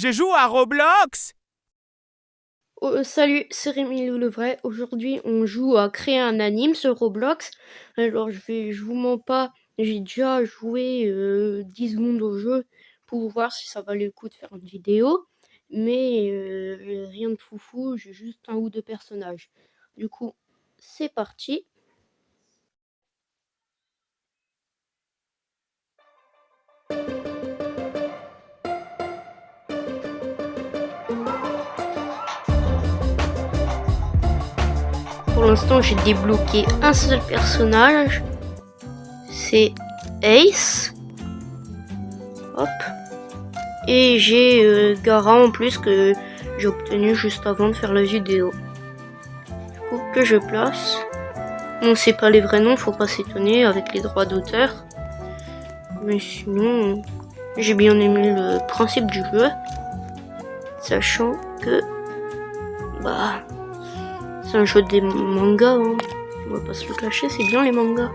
Je joue à Roblox. Oh, salut, c'est Rémi le vrai. Aujourd'hui, on joue à créer un anime sur Roblox. Alors, je vous mens pas, j'ai déjà joué 10 secondes au jeu pour voir si ça valait le coup de faire une vidéo. Mais rien de foufou, j'ai juste un ou deux personnages. Du coup, c'est parti. Pour l'instant, j'ai débloqué un seul personnage. C'est Ace. Hop. Et j'ai Gara en plus que j'ai obtenu juste avant de faire la vidéo. Du coup, que je place. Bon, c'est pas les vrais noms, faut pas s'étonner avec les droits d'auteur. Mais sinon, j'ai bien aimé le principe du jeu. Sachant que, bah, c'est un jeu des mangas, hein. On va pas se le cacher, c'est bien les mangas.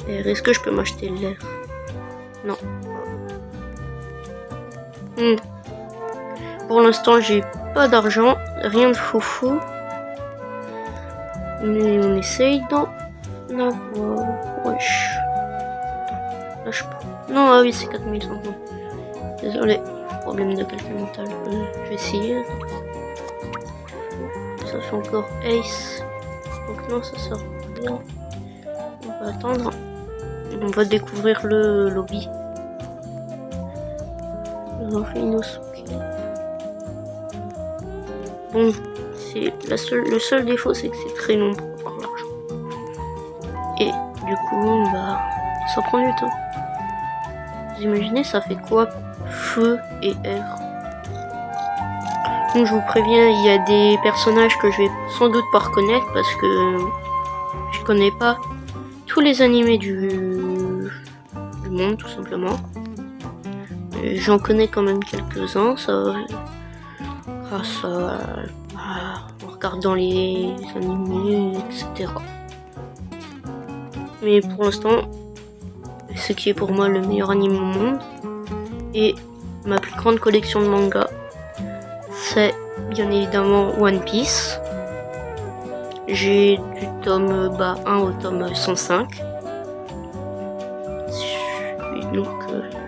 Et est-ce que je peux m'acheter l'air? Non. Pour l'instant, j'ai pas d'argent, rien de foufou. Mais on essaye d'en avoir. Wesh. Lâche pas. Non, ah oui, c'est 4500. Désolé, problème de calcul mental. Je vais essayer. Ça fait encore Ace. Donc non, ça sort bien. On va attendre. On va découvrir le lobby. Inosuke. Bon, le seul défaut, c'est que c'est très long pour avoir l'argent. Et du coup, bah, ça prend du temps. Vous imaginez, ça fait quoi? Feu et air. Donc je vous préviens, il y a des personnages que je vais sans doute pas reconnaître parce que je connais pas tous les animés du monde tout simplement. J'en connais quand même quelques-uns, ça grâce en regardant les animés, etc. Mais pour l'instant, ce qui est pour moi le meilleur anime au monde et ma plus grande collection de mangas, c'est bien évidemment One Piece. J'ai du tome 1 au tome 105. Donc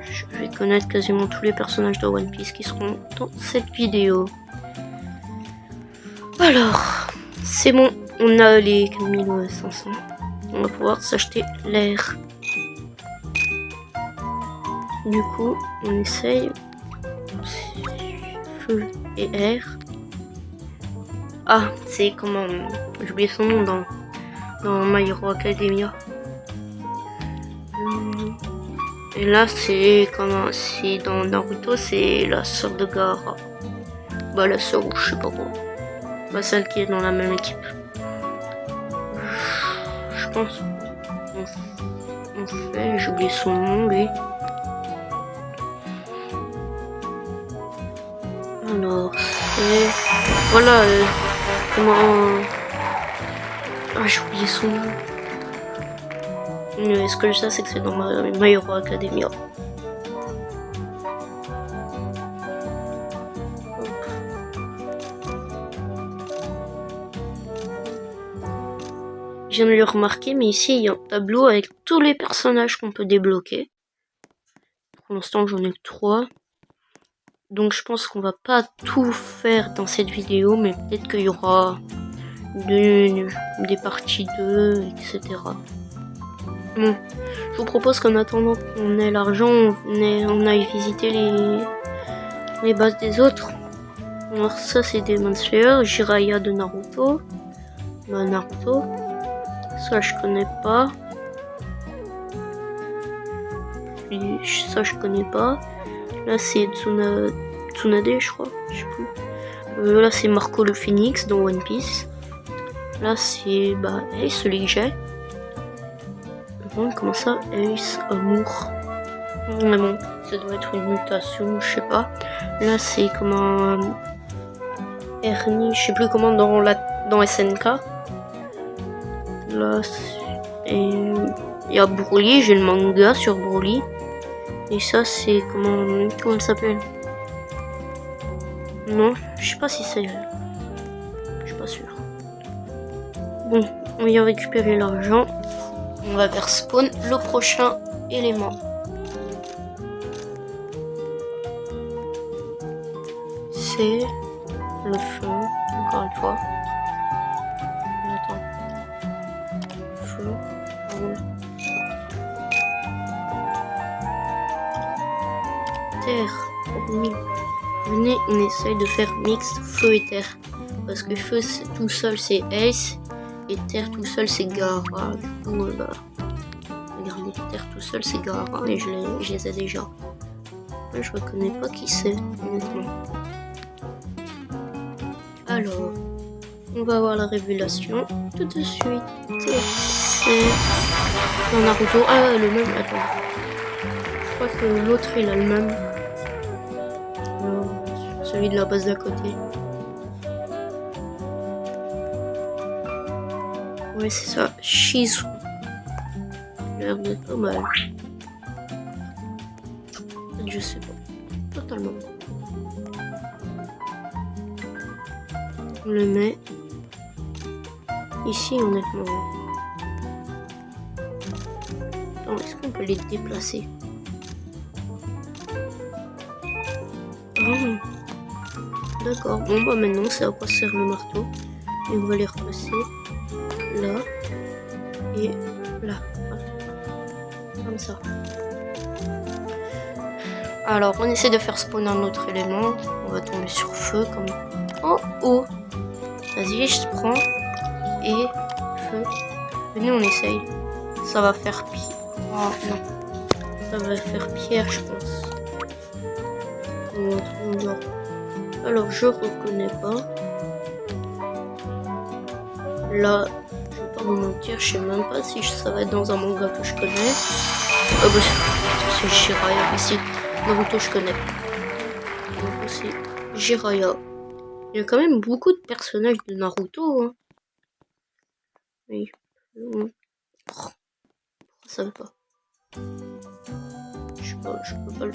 je vais connaître quasiment tous les personnages de One Piece qui seront dans cette vidéo. Alors, c'est bon, on a les 4500. On va pouvoir s'acheter l'air. Du coup, on essaye. Feu et air. Ah, c'est comment... J'ai oublié son nom dans My Hero Academia. Et là, c'est comment... C'est dans Naruto, c'est la sœur de Gaara. Bah, la sœur ou je sais pas quoi. Bah, celle qui est dans la même équipe. Je pense... On fait... J'ai oublié son nom, lui. Alors, c'est... Voilà, comment... Ah, j'ai oublié son nom. Mais ce que je sais, c'est que c'est dans My Hero Academia. Je viens de le remarquer, mais ici, il y a un tableau avec tous les personnages qu'on peut débloquer. Pour l'instant, j'en ai que 3. Donc je pense qu'on va pas tout faire dans cette vidéo, mais peut-être qu'il y aura des parties 2, etc. Bon, je vous propose qu'en attendant qu'on ait l'argent, on aille visiter les bases des autres. Alors ça c'est Demon Slayer, Jiraiya de Naruto. Bah Naruto. Ça je connais pas. Puis, ça je connais pas. Là c'est Tsunade je crois. Je sais plus. Là c'est Marco le Phoenix dans One Piece. Là c'est Ace, celui que j'ai. Bon, comment ça, Ace, Amour. Mais bon, ça doit être une mutation, je sais pas. Là c'est comment Ernie, je sais plus comment dans SNK. Là il y a Broly, j'ai le manga sur Broly. Et ça, c'est comment elle s'appelle? Non, je sais pas si c'est elle. Je suis pas sûr. Bon, on vient récupérer l'argent. On va vers spawn le prochain élément. C'est le feu, encore une fois. Attends. Feu. Terre. Venez, on essaye de faire mixte feu et terre. Parce que feu tout seul c'est Ace. Et terre tout seul c'est Gara. Du coup, regardez, terre tout seul c'est Gara. Et je les ai déjà. Je reconnais pas qui c'est, honnêtement. Alors, on va voir la révélation tout de suite. C'est dans Naruto. Ah, le même, attends. Je crois que l'autre il a le même. Celui de la base d'à côté. Ouais, c'est ça. Shizu. L'air d'être pas mal. Je sais pas. Totalement. On le met ici, honnêtement. Attends, est-ce qu'on peut les déplacer? Oh. D'accord. Bon, bah maintenant, c'est à quoi sert le marteau. Et on va les repasser là et là. Comme ça. Alors, on essaie de faire spawn un autre élément. On va tomber sur feu comme... Oh, oh. Vas-y, je te prends. Et feu. Venez, on essaye. Ça va faire pierre. Oh, non. Ça va faire pierre, je pense. Alors, je reconnais pas. Là, je vais pas vous mentir, je sais même pas si ça va être dans un manga que je connais. Oh, bah, c'est Jiraiya ici. Naruto, je connais. Donc, c'est Jiraiya. Il y a quand même beaucoup de personnages de Naruto. Hein. Oui. Oh, ça veut pas. Je sais pas, je peux pas le...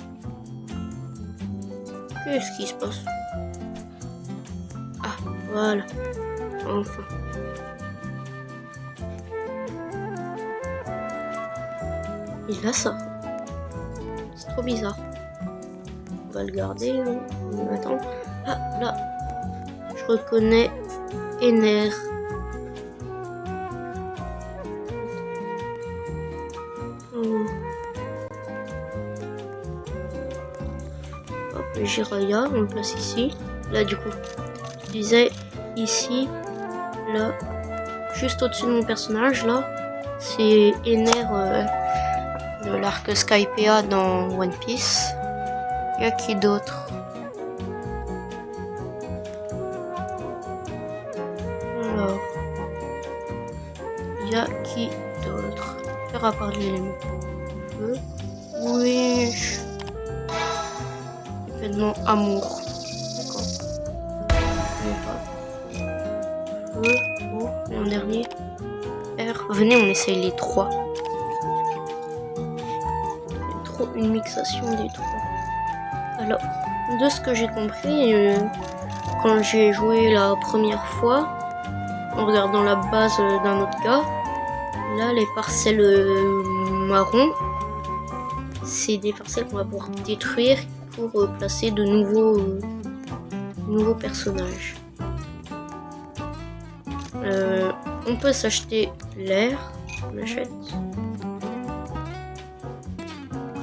Qu'est-ce qui se passe? Ah, voilà. Enfin. Il a ça. C'est trop bizarre. On va le garder. Attends. Ah, là. Je reconnais Ener. Hop, Jiraiya, on le place ici. Là, du coup, je disais ici, là, juste au-dessus de mon personnage, là, c'est Ener de l'arc Skypiea dans One Piece. Il y a qui d'autre? Alors, il y a qui d'autre? Faire à part l'élément feu. Oui. Événement amour. D'accord. Feu. Oh, et en dernier. R. Venez, on essaye les trois. C'est trop une mixation des trois. Alors, de ce que j'ai compris, quand j'ai joué la première fois, en regardant la base d'un autre gars, là, les parcelles marron, c'est des parcelles qu'on va pouvoir détruire pour placer de nouveaux personnages. On peut s'acheter l'air, on l'achète.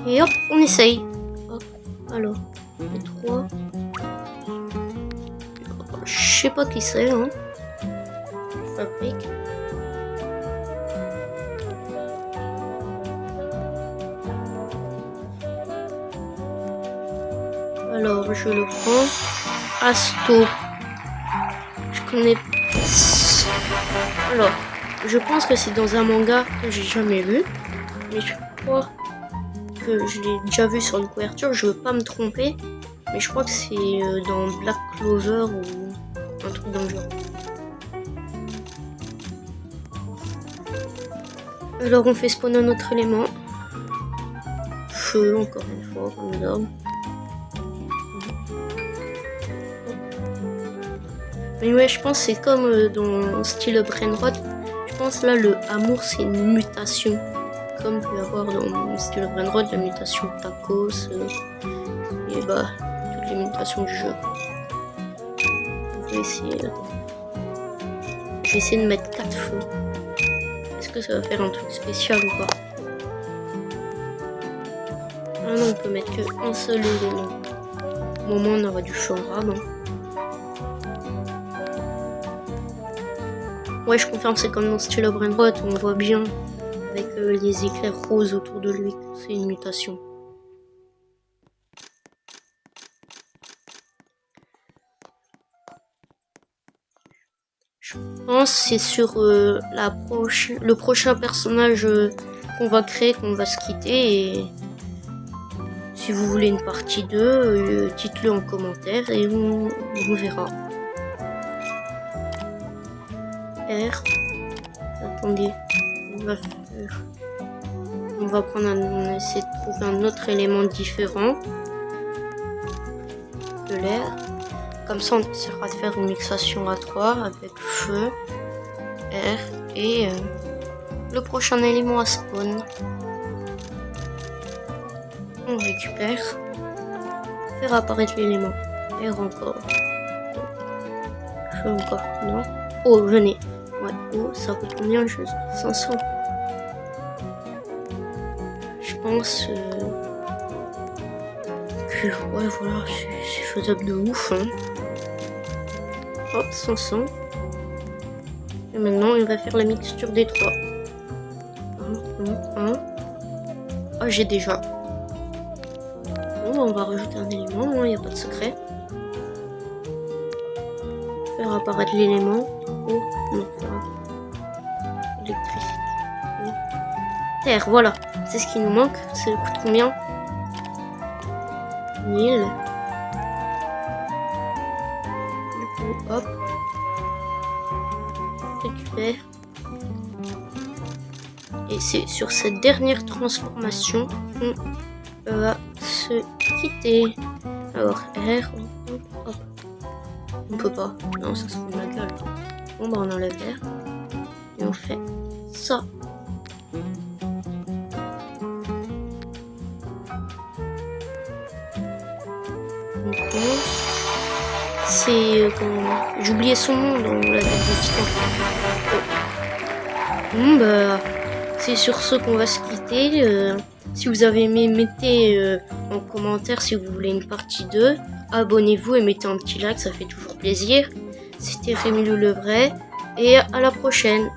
Et hop, on essaye. Hop, alors, les trois. Je sais pas qui c'est, hein. Je fabrique. Alors, je le prends. Asto. Je connais. Alors, je pense que c'est dans un manga que j'ai jamais vu. Mais je crois que je l'ai déjà vu sur une couverture. Je veux pas me tromper. Mais je crois que c'est dans Black Clover ou un truc dans le genre. Alors, on fait spawn un autre élément. feu, encore une fois, comme d'hab. Mais ouais, je pense que c'est comme dans style Brainrot. Je pense là, le amour, c'est une mutation. Comme peut y avoir dans style Brainrot, la mutation tacos. Et bah, toutes les mutations du jeu. Je vais essayer. Je vais essayer de mettre 4 feux. Est-ce que ça va faire un truc spécial ou pas? Ah non, on peut mettre qu'un seul élément. Au moment, on aura du feu en rab. Ouais, je confirme, c'est comme dans style Brainrot, on voit bien avec les éclairs roses autour de lui. C'est une mutation. Je pense que c'est sur le prochain personnage qu'on va créer, qu'on va se quitter. Et si vous voulez une partie 2, dites-le en commentaire et on verra. R. Attendez, on va essayer de trouver un autre élément différent de l'air. Comme ça, on essaiera de faire une mixation à 3 avec feu, air et le prochain élément à spawn. On récupère, faire apparaître l'élément. Air encore. Feu encore, non. Oh, venez. Ouais, oh, ça coûte combien le jeu? 500. Je pense que, ouais, voilà, c'est faisable de ouf. Hein. Hop, 500. Et maintenant, il va faire la mixture des 3. 1. Ah, j'ai déjà. Bon, on va rajouter un élément, il n'y a pas de secret. Faire apparaître l'élément. Oh, non, électricité. Oui. Terre, voilà. C'est ce qui nous manque. Ça coûte combien? 1000. Du coup, hop. Récupère. Et c'est sur cette dernière transformation qu'on va se quitter. Alors, R. Hop. On peut pas. Non, ça se fout de ma gueule. Bon, bah, on enlève R. Et on fait ça. C'est j'ai oublié son nom dans la tête de Titan. Bon bah c'est sur ce qu'on va se quitter. Si vous avez aimé, mettez en commentaire si vous voulez une partie 2. Abonnez-vous et mettez un petit like, ça fait toujours plaisir. C'était Rémi le vrai et à la prochaine.